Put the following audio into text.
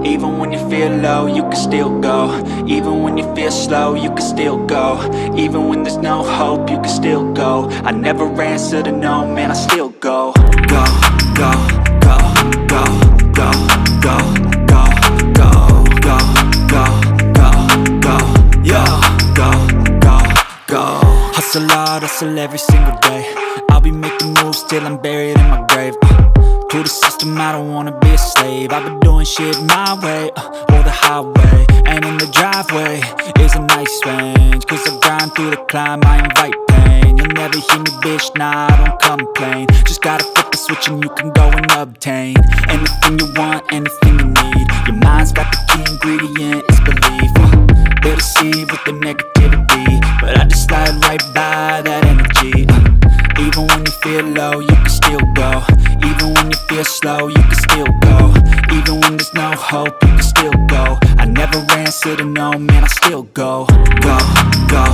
Even when you feel low, you can still go. Even when you feel slow, you can still go. Even when there's no hope, you can still go. I never answer to no, man, I still go. Go, go, go, go, go, go, go, go, go, go, go, go, yo, go, go, go. Hustle hard, hustle every single day. I'll be making moves till I'm buried in my grave. To the system, I don't wanna be a slave. I've been doing shit my way, or the highway. And in the driveway is a nice range, cause I grind through the climb, I invite pain. You'll never hear me, bitch, nah, I don't complain. Just gotta flip the switch and you can go and obtain anything you want, anything you need. Your mind's got the key ingredient, it's belief. They deceive with the negativity, but I just slide right by that energy. Even when you feel low, you can still go. Even when you feel slow, you can still go. Even when there's no hope, you can still go. I never answer to no, man, I still go. Go, go,